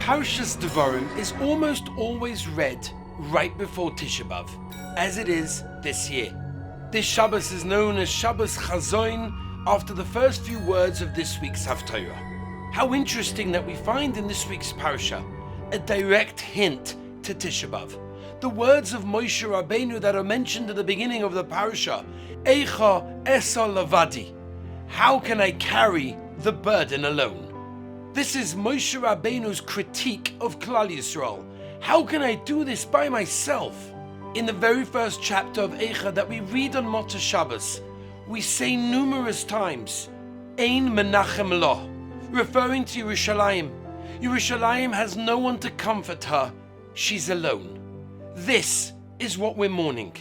Parshas Devorim is almost always read right before Tisha B'Av, as it is this year. This Shabbos is known as Shabbos Chazoin, after the first few words of this week's Haftarah. How interesting that we find in this week's Parsha a direct hint to Tisha B'Av. The words of Moshe Rabbeinu that are mentioned at the beginning of the Parsha, Eicha Esa Lavadi. How can I carry the burden alone? This is Moshe Rabbeinu's critique of Klal Yisrael. How can I do this by myself? In the very first chapter of Eicha that we read on Motzei Shabbos, we say numerous times, Ein Menachem Lo, referring to Yerushalayim. Yerushalayim has no one to comfort her. She's alone. This is what we're mourning,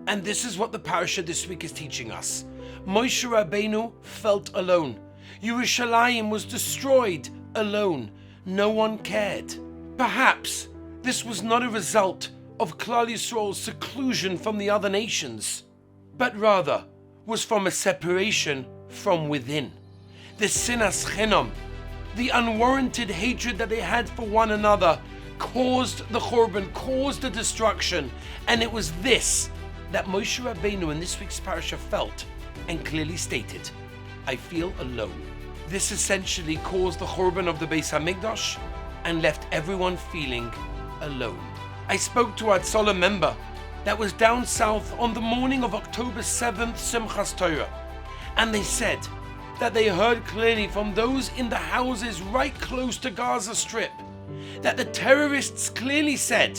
and this is what the parasha this week is teaching us. Moshe Rabbeinu felt alone. Yerushalayim was destroyed alone. No one cared. Perhaps this was not a result of Klal Yisrael's seclusion from the other nations, but rather was from a separation from within. The sinas chinam, the unwarranted hatred that they had for one another, caused the Churban, caused the destruction, and it was this that Moshe Rabbeinu in this week's parasha felt and clearly stated, I feel alone. This essentially caused the Churban of the Beis HaMikdash and left everyone feeling alone. I spoke to a Tzollah member that was down south on the morning of October 7th, Simchas Torah, and they said that they heard clearly from those in the houses right close to Gaza Strip that the terrorists clearly said,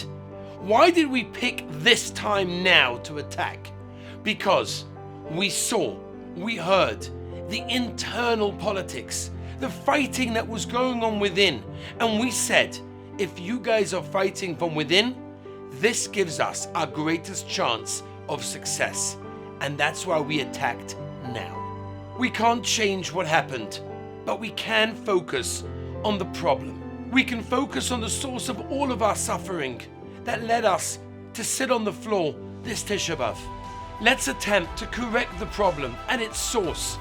why did we pick this time now to attack? Because we saw, we heard the internal politics, the fighting that was going on within, and we said, if you guys are fighting from within, this gives us our greatest chance of success, and that's why we attacked now. We can't change what happened, but we can focus on the problem. We can focus on the source of all of our suffering that led us to sit on the floor this Tisha B'Av. Let's attempt to correct the problem at its source.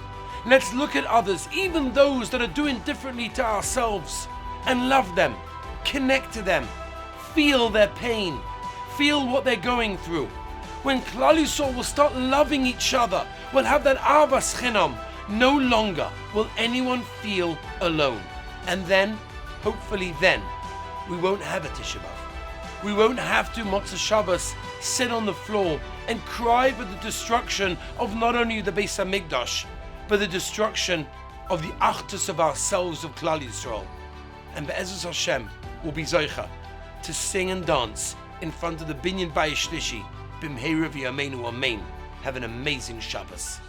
Let's look at others, even those that are doing differently to ourselves, and love them, connect to them, feel their pain, feel what they're going through. When Klal Yisrael will start loving each other, we'll have that Avas Chinam. No longer will anyone feel alone. And then, hopefully then, we won't have a Tisha B'Av. We won't have to Motzei Shabbos sit on the floor and cry for the destruction of not only the Beis HaMikdash, but the destruction of the Achdus of ourselves of Klal Yisrael. And Be'ezus Hashem will be Zoicha to sing and dance in front of the Binyan Bayis Shlishi, B'mheira v'yameinu Amen. Have an amazing Shabbos.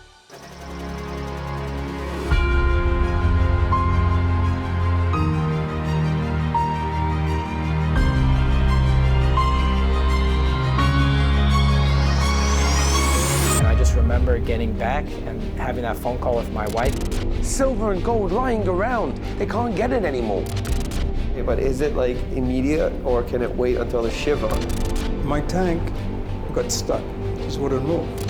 Remember getting back and having that phone call with my wife. Silver and gold lying around. They can't get it anymore. Yeah, but is it like immediate or can it wait until the Shiva? My tank got stuck, just wouldn't move.